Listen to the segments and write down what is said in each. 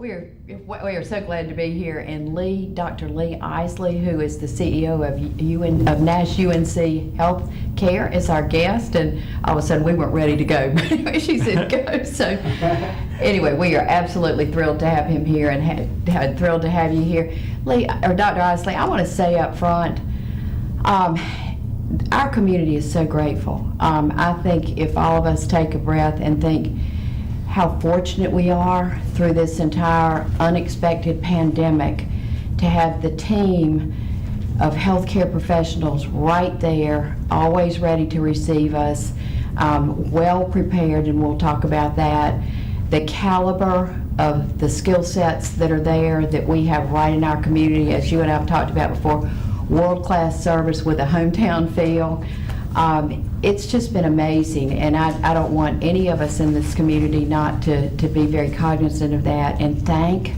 We are so glad to be here, and Dr. Lee Isley, who is the CEO of Nash UNC Healthcare, is our guest, and all of a sudden we weren't ready to go, but anyway, she said go. So anyway, we are absolutely thrilled to have him here, and thrilled to have you here. Dr. Isley, I want to say up front, our community is so grateful. I think if all of us take a breath and think how fortunate we are through this entire unexpected pandemic to have the team of healthcare professionals right there, always ready to receive us, well prepared, and we'll talk about that. The caliber of the skill sets that are there that we have right in our community, as you and I have talked about before, world-class service with a hometown feel. It's just been amazing, and I don't want any of us in this community not to be very cognizant of that and thank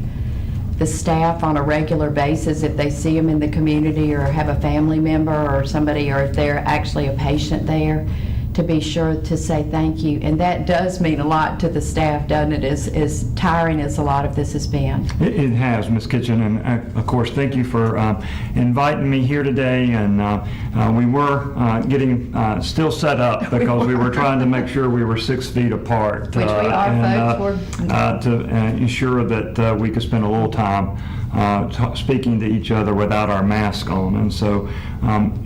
the staff on a regular basis if they see them in the community or have a family member or somebody, or if they're actually a patient there, to be sure to say thank you. And that does mean a lot to the staff, doesn't it, as tiring as a lot of this has been. It has, Ms. Kitchen, and of course thank you for inviting me here today. And we were getting still set up because we were trying to make sure we were 6 feet apart. Which we are, folks. To ensure that we could spend a little time speaking to each other without our mask on. And so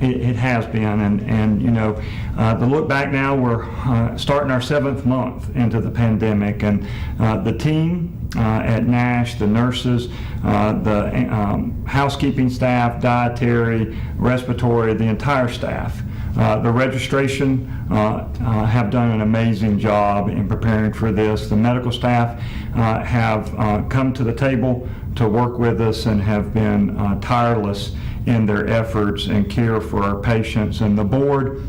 it has been, and you know, to look back now, we're starting our 7th month into the pandemic, and the team at Nash, the nurses, the housekeeping staff, dietary, respiratory, the entire staff, the registration have done an amazing job in preparing for this. The medical staff have come to the table to work with us and have been tireless in their efforts and care for our patients. And the board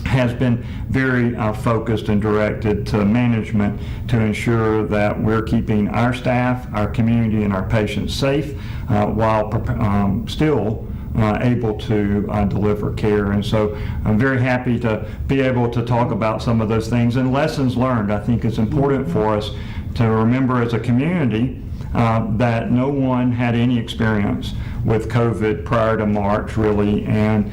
has been very focused and directed to management to ensure that we're keeping our staff, our community, and our patients safe while still able to deliver care. And so I'm very happy to be able to talk about some of those things and lessons learned. I think it's important for us to remember as a community that no one had any experience with COVID prior to March, really, and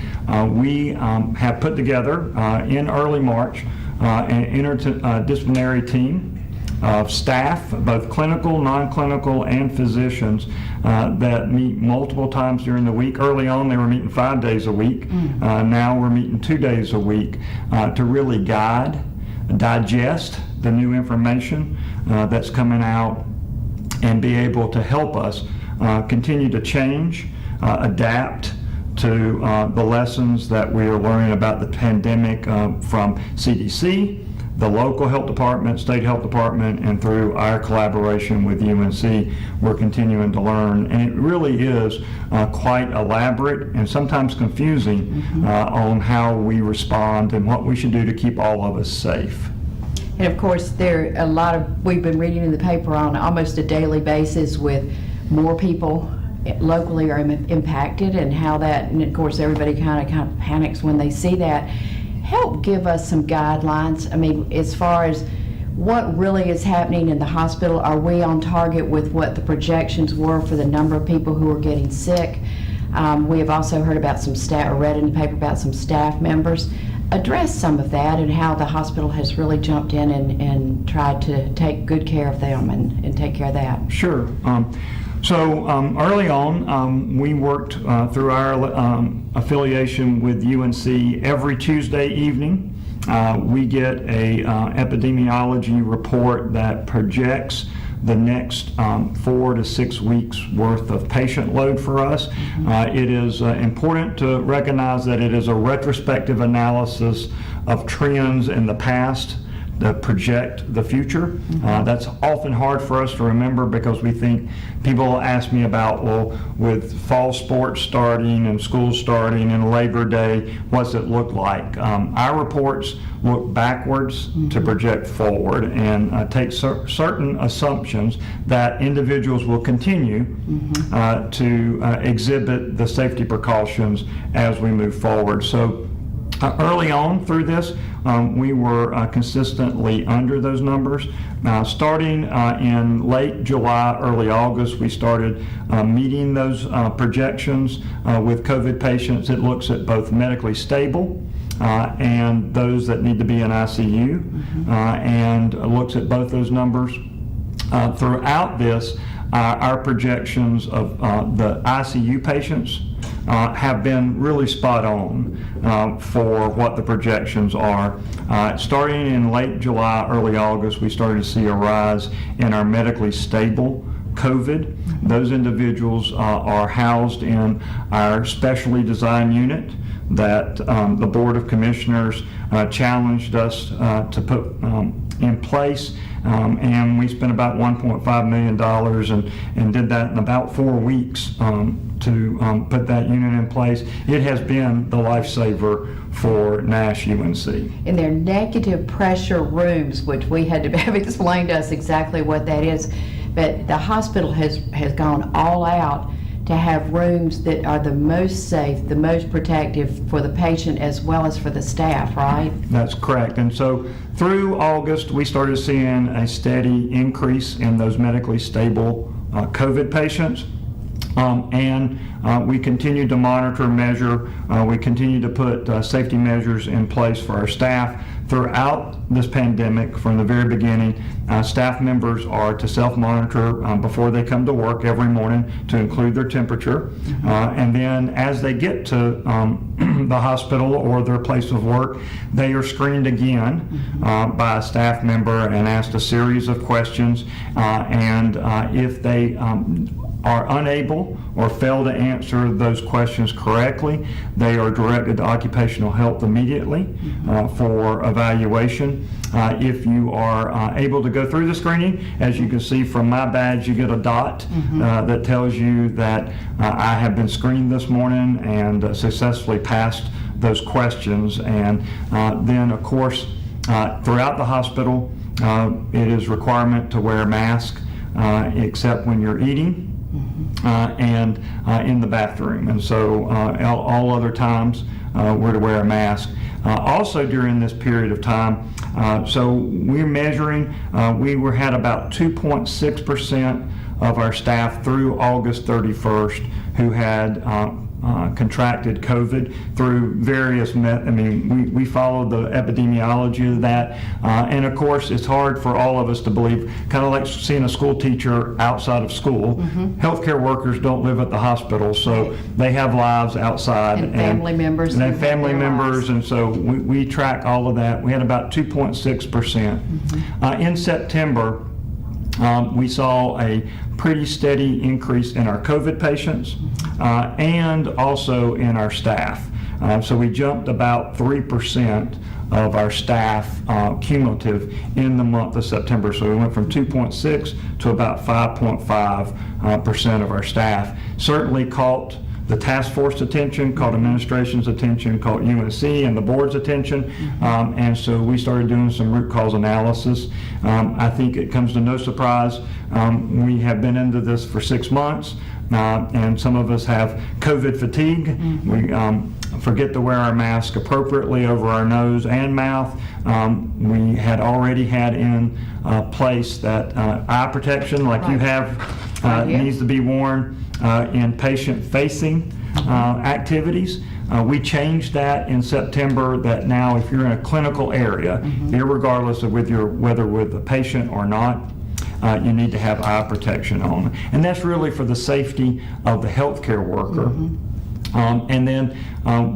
we have put together in early March an interdisciplinary team of staff, both clinical, non-clinical, and physicians that meet multiple times during the week. Early on, they were meeting 5 days a week. Now we're meeting 2 days a week to really guide, digest the new information that's coming out, and be able to help us continue to change, adapt to the lessons that we are learning about the pandemic from CDC, the local health department, state health department, and through our collaboration with UNC, we're continuing to learn. And it really is quite elaborate and sometimes confusing on how we respond and what we should do to keep all of us safe. And of course, we've been reading in the paper on almost a daily basis with more people locally are impacted, and how that, and of course everybody kind of panics when they see that. Help give us some guidelines. I mean, as far as what really is happening in the hospital, are we on target with what the projections were for the number of people who are getting sick? We have also heard about some staff, or read in the paper about some staff members. Address some of that and how the hospital has really jumped in and tried to take good care of them and take care of that. Sure. So early on, we worked through our affiliation with UNC. Every Tuesday evening, we get a epidemiology report that projects the next 4 to 6 weeks worth of patient load for us. It is important to recognize that it is a retrospective analysis of trends in the past that project the future. That's often hard for us to remember because we think, people ask me about, well, with fall sports starting and school starting and Labor Day, what's it look like? Our reports look backwards to project forward and take certain assumptions that individuals will continue to exhibit the safety precautions as we move forward. So early on through this, we were consistently under those numbers. Starting in late July, early August, we started meeting those projections with COVID patients. It looks at both medically stable and those that need to be in ICU, and looks at both those numbers. Throughout this, our projections of the ICU patients have been really spot on for what the projections are. Starting in late July, early August, we started to see a rise in our medically stable COVID. Those individuals are housed in our specially designed unit that the Board of Commissioners challenged us to put in place, and we spent about $1.5 million and did that in about 4 weeks to put that unit in place. It has been the lifesaver for Nash UNC. In their negative pressure rooms, which we had to have explained to us exactly what that is, but the hospital has gone all out to have rooms that are the most safe, the most protective for the patient as well as for the staff, right? That's correct. And so through August, we started seeing a steady increase in those medically stable COVID patients. And we continue to monitor and measure. We continue to put safety measures in place for our staff. Throughout this pandemic, from the very beginning, staff members are to self-monitor before they come to work every morning to include their temperature. And then as they get to the hospital or their place of work, they are screened again by a staff member and asked a series of questions. And if they are unable or fail to answer those questions correctly, they are directed to occupational health immediately for evaluation. If you are able to go through the screening, as you can see from my badge, you get a dot that tells you that I have been screened this morning and successfully passed those questions. And then, of course, throughout the hospital, it is requirement to wear a mask except when you're eating. And in the bathroom, and so all other times we're to wear a mask. Also during this period of time, so we're measuring, we had about 2.6% of our staff through August 31st who had contracted COVID through various we followed the epidemiology of that, and of course it's hard for all of us to believe, kind of like seeing a school teacher outside of school. Healthcare workers don't live at the hospital, so they have lives outside and family members and family members, and so we track all of that. We had about 2.6%. In September, we saw a pretty steady increase in our COVID patients and also in our staff. So we jumped about 3% of our staff cumulative in the month of September. So we went from 2.6 to about 5.5% of our staff. Certainly caught the task force attention, caught administration's attention, caught UNC and the board's attention, and so we started doing some root cause analysis. I think it comes to no surprise, we have been into this for 6 months, and some of us have COVID fatigue. We forget to wear our mask appropriately over our nose and mouth. We had already had in place that eye protection, like you have, needs to be worn in patient-facing activities. We changed that in September, that now if you're in a clinical area, irregardless of whether with a patient or not, you need to have eye protection on. And that's really for the safety of the healthcare worker. And then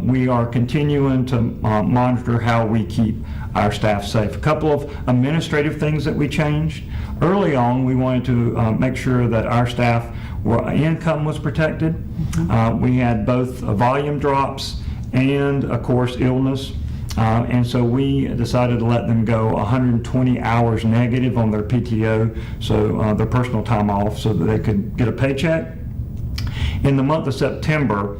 we are continuing to monitor how we keep our staff safe. A couple of administrative things that we changed. Early on, we wanted to make sure that our staff income was protected. We had both volume drops and, of course, illness. And so we decided to let them go 120 hours negative on their PTO, so their personal time off, so that they could get a paycheck. In the month of September,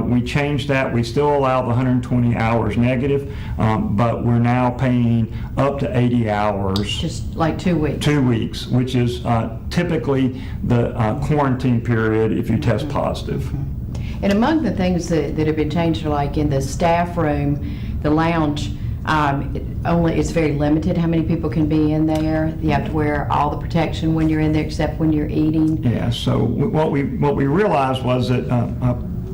we changed that. We still allow the 120 hours negative, but we're now paying up to 80 hours. Just like 2 weeks. 2 weeks, which is typically the quarantine period if you test positive. And among the things that have been changed are like in the staff room, the lounge, It's very limited how many people can be in there. You have to wear all the protection when you're in there except when you're eating. Yeah, so what we realized was that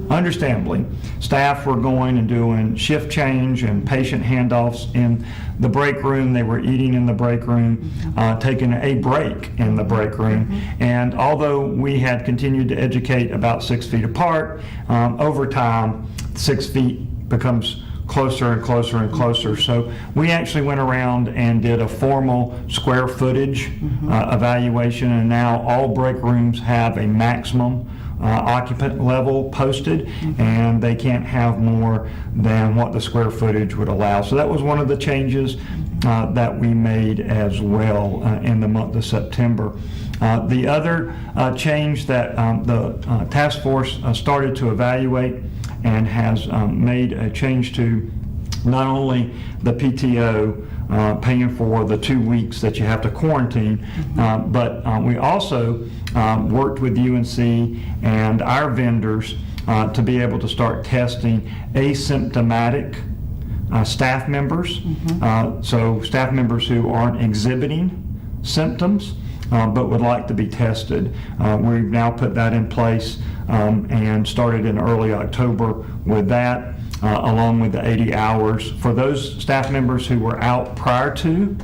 understandably, staff were going and doing shift change and patient handoffs in the break room. They were eating in the break room, taking a break in the break room. And although we had continued to educate about 6 feet apart, over time, 6 feet becomes closer and closer and closer. So we actually went around and did a formal square footage evaluation, and now all break rooms have a maximum occupant level posted, and they can't have more than what the square footage would allow. So that was one of the changes that we made as well in the month of September. The other change that the task force started to evaluate and has made a change to not only the PTO paying for the 2 weeks that you have to quarantine, but we also worked with UNC and our vendors to be able to start testing asymptomatic staff members. So staff members who aren't exhibiting symptoms but would like to be tested. We've now put that in place and started in early October with that. Along with the 80 hours. For those staff members who were out prior to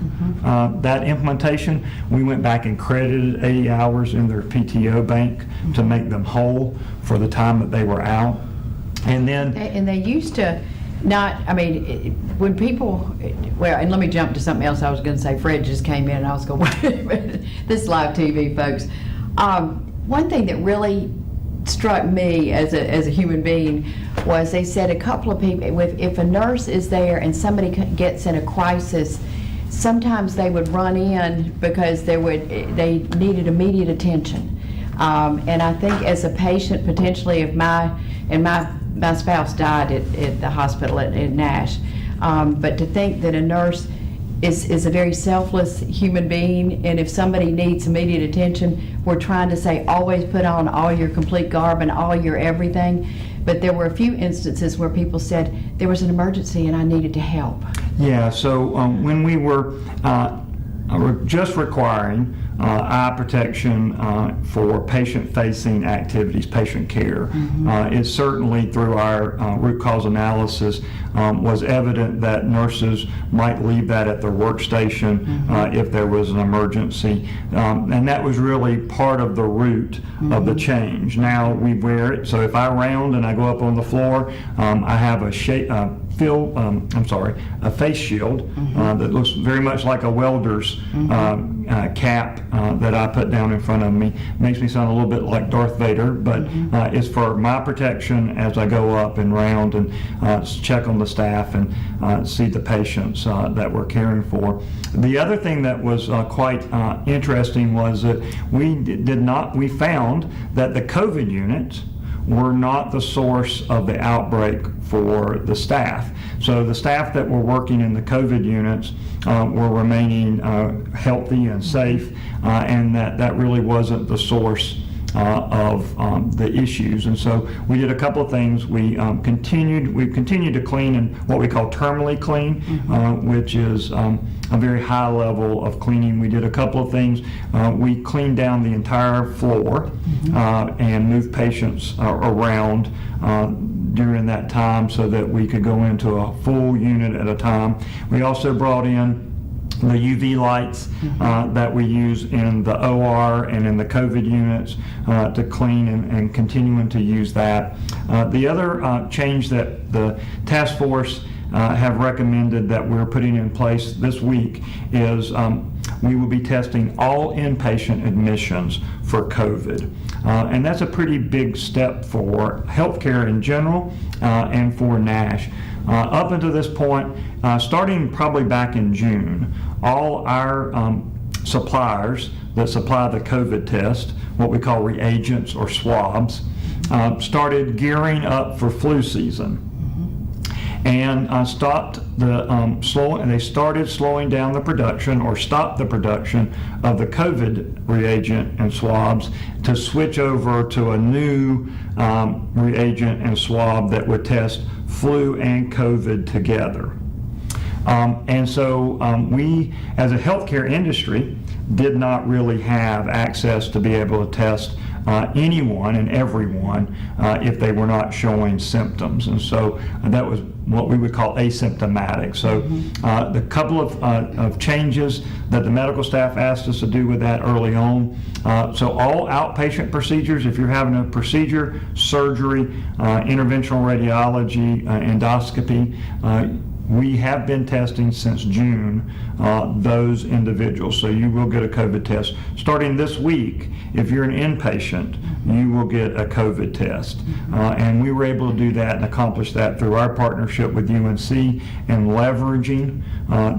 that implementation, we went back and credited 80 hours in their PTO bank to make them whole for the time that they were out. And then... And they used to not, I mean, when people, well, and let me jump to something else I was going to say. Fred just came in and I was going, wait a minute, this is live TV, folks. One thing that really struck me as a human being was they said a couple of people, if a nurse is there and somebody gets in a crisis, sometimes they would run in because they needed immediate attention. And I think as a patient, potentially, if my spouse died at the hospital at Nash, but to think that a nurse is a very selfless human being, and if somebody needs immediate attention, we're trying to say always put on all your complete garb and all your everything. But there were a few instances where people said there was an emergency and I needed to help. Yeah, so when we were just requiring eye protection for patient-facing activities, patient care, it certainly, through our root cause analysis, was evident that nurses might leave that at their workstation if there was an emergency. And that was really part of the root of the change. Now we wear it, so if I round and I go up on the floor, I have a face shield that looks very much like a welder's cap that I put down in front of me. Makes me sound a little bit like Darth Vader, but it's for my protection as I go up and round and check on the staff and see the patients that we're caring for. The other thing that was quite interesting was that we found that the COVID units were not the source of the outbreak for the staff. So the staff that were working in the COVID units were remaining healthy and safe, and that really wasn't the source of the issues. And so we did a couple of things. We've continued to clean in what we call terminally clean, which is a very high level of cleaning. We did a couple of things. We cleaned down the entire floor and moved patients around during that time so that we could go into a full unit at a time. We also brought in the UV lights that we use in the OR and in the COVID units to clean and continuing to use that. The other change that the task force have recommended that we're putting in place this week is we will be testing all inpatient admissions for COVID. And that's a pretty big step for healthcare in general and for NASH. Up until this point, starting probably back in June, all our suppliers that supply the COVID test, what we call reagents or swabs, started gearing up for flu season. And they started slowing down the production or stopped the production of the COVID reagent and swabs to switch over to a new reagent and swab that would test flu and COVID together. And so we, as a healthcare industry, did not really have access to be able to test anyone and everyone if they were not showing symptoms. And so that was what we would call asymptomatic. So the couple of changes that the medical staff asked us to do with that early on. So all outpatient procedures, if you're having a procedure, surgery, interventional radiology, endoscopy, we have been testing since June those individuals. So you will get a COVID test. Starting this week, if you're an inpatient, you will get a COVID test. And we were able to do that and accomplish that through our partnership with UNC and leveraging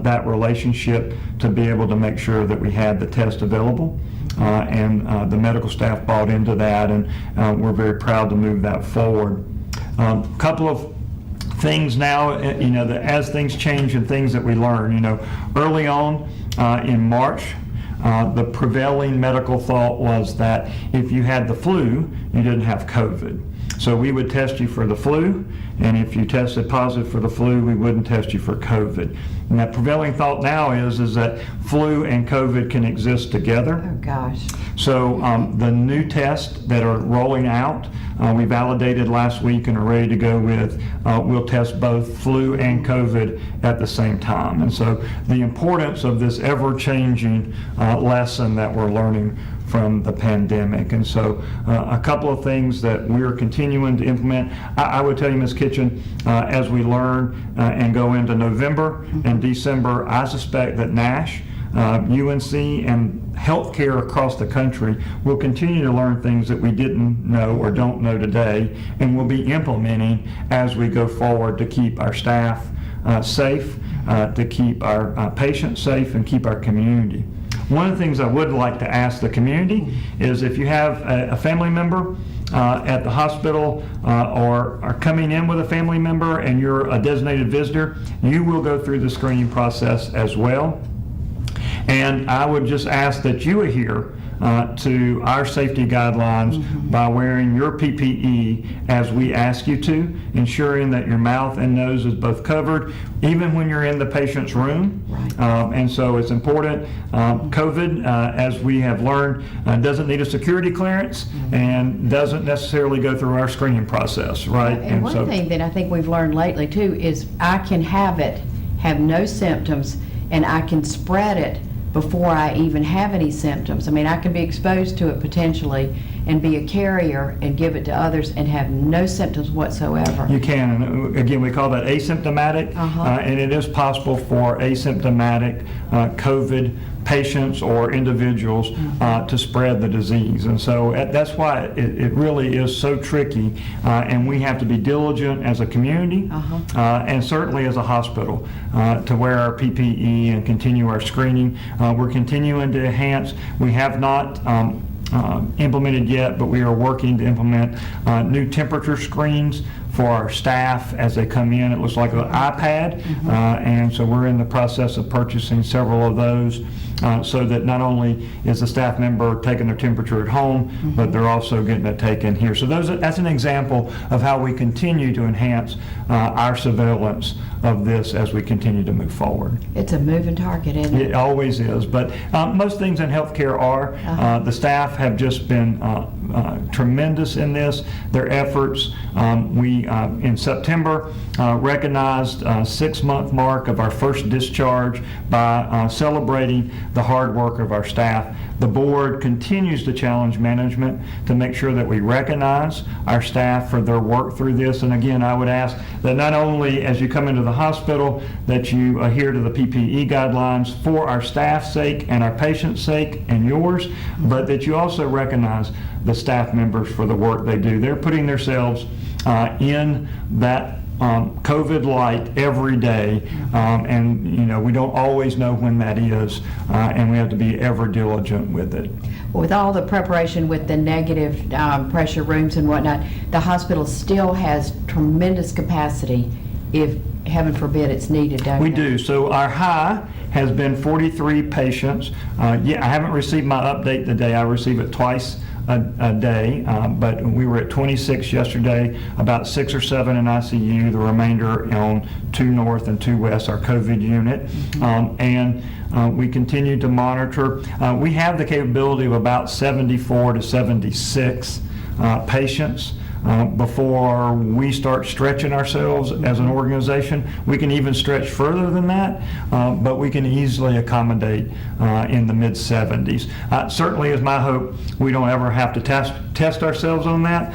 that relationship to be able to make sure that we had the test available. And the medical staff bought into that, and we're very proud to move that forward. Couple of things now, that as things change and things that we learn, early on in March, the prevailing medical thought was that if you had the flu, you didn't have COVID. So we would test you for the flu, and if you tested positive for the flu, we wouldn't test you for COVID. And that prevailing thought now is that flu and COVID can exist together. Oh, gosh. So the new tests that are rolling out, we validated last week and are ready to go with, we'll test both flu and COVID at the same time. And so the importance of this ever-changing lesson that we're learning from the pandemic. And so a couple of things that we're continuing to implement. I would tell you, Ms. Kitchen, as we learn and go into November and December, I suspect that NASH, UNC, and healthcare across the country will continue to learn things that we didn't know or don't know today, and we'll be implementing as we go forward to keep our staff safe, to keep our patients safe, and keep our community. One of the things I would like to ask the community is if you have a family member at the hospital or are coming in with a family member and you're a designated visitor, you will go through the screening process as well. And I would just ask that you adhere to our safety guidelines by wearing your PPE as we ask you to, ensuring that your mouth and nose is both covered, even when you're in the patient's room. Right. And so it's important. COVID, as we have learned, doesn't need a security clearance and doesn't necessarily go through our screening process, right? And one thing that I think we've learned lately too is I can have it, have no symptoms, and I can spread it before I even have any symptoms. I mean, I can be exposed to it potentially and be a carrier and give it to others and have no symptoms whatsoever. You can, and again, we call that asymptomatic, and it is possible for asymptomatic COVID patients or individuals to spread the disease. And so that's why it really is so tricky, and we have to be diligent as a community and certainly as a hospital to wear our PPE and continue our screening. We're continuing to enhance. We have not implemented yet, but we are working to implement new temperature screens for our staff as they come in. It looks like an iPad, and so we're in the process of purchasing several of those so that not only is the staff member taking their temperature at home, but they're also getting it taken here. So that's an example of how we continue to enhance our surveillance of this as we continue to move forward. It's a moving target, isn't it? It always is, but most things in healthcare are. The staff have just been tremendous in this, their efforts. We, in September, recognized 6-month mark of our first discharge by celebrating the hard work of our staff. The board continues to challenge management to make sure that we recognize our staff for their work through this. And again, I would ask that not only as you come into the hospital that you adhere to the PPE guidelines for our staff's sake and our patients' sake and yours, but that you also recognize the staff members for the work they do. They're putting themselves in that COVID light every day, and we don't always know when that is, and we have to be ever diligent with it. With all the preparation with the negative pressure rooms and whatnot, the hospital still has tremendous capacity if, heaven forbid, it's needed, don't We it? do. So our high has been 43 patients. I haven't received my update today. I receive it twice a day, but we were at 26 yesterday, about 6 or 7 in ICU, the remainder on 2 North and 2 West, our COVID unit. And we continue to monitor. We have the capability of about 74 to 76 patients. Before we start stretching ourselves as an organization. We can even stretch further than that, but we can easily accommodate in the mid-70s. Certainly is my hope we don't ever have to test ourselves on that,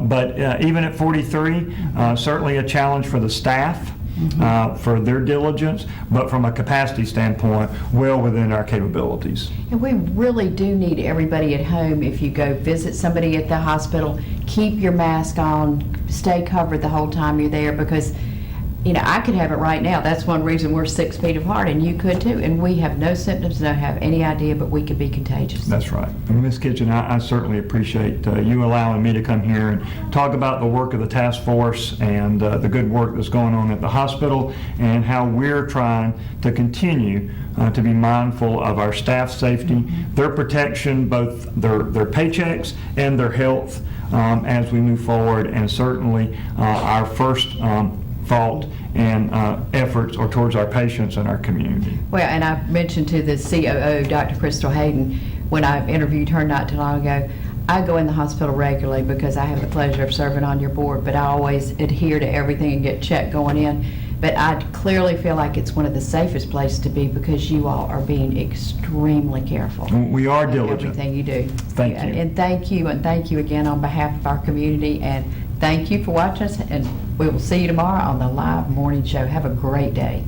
but even at 43, certainly a challenge for the staff. For their diligence, but from a capacity standpoint, well within our capabilities. And we really do need everybody at home, if you go visit somebody at the hospital, keep your mask on, stay covered the whole time you're there, because I could have it right now. That's one reason we're 6 feet apart, and you could too. And we have no symptoms, don't have any idea, but we could be contagious. That's right. And Ms. Kitchen, I certainly appreciate you allowing me to come here and talk about the work of the task force and the good work that's going on at the hospital and how we're trying to continue to be mindful of our staff safety, their protection, both their paychecks and their health as we move forward, and certainly our first thought and efforts are towards our patients and our community. Well, and I mentioned to the COO, Dr. Crystal Hayden, when I interviewed her not too long ago, I go in the hospital regularly because I have the pleasure of serving on your board, but I always adhere to everything and get checked going in. But I clearly feel like it's one of the safest places to be because you all are being extremely careful. We are in diligent. everything you do. Thank you. And thank you again on behalf of our community, and thank you for watching us, and we will see you tomorrow on the live morning show. Have a great day.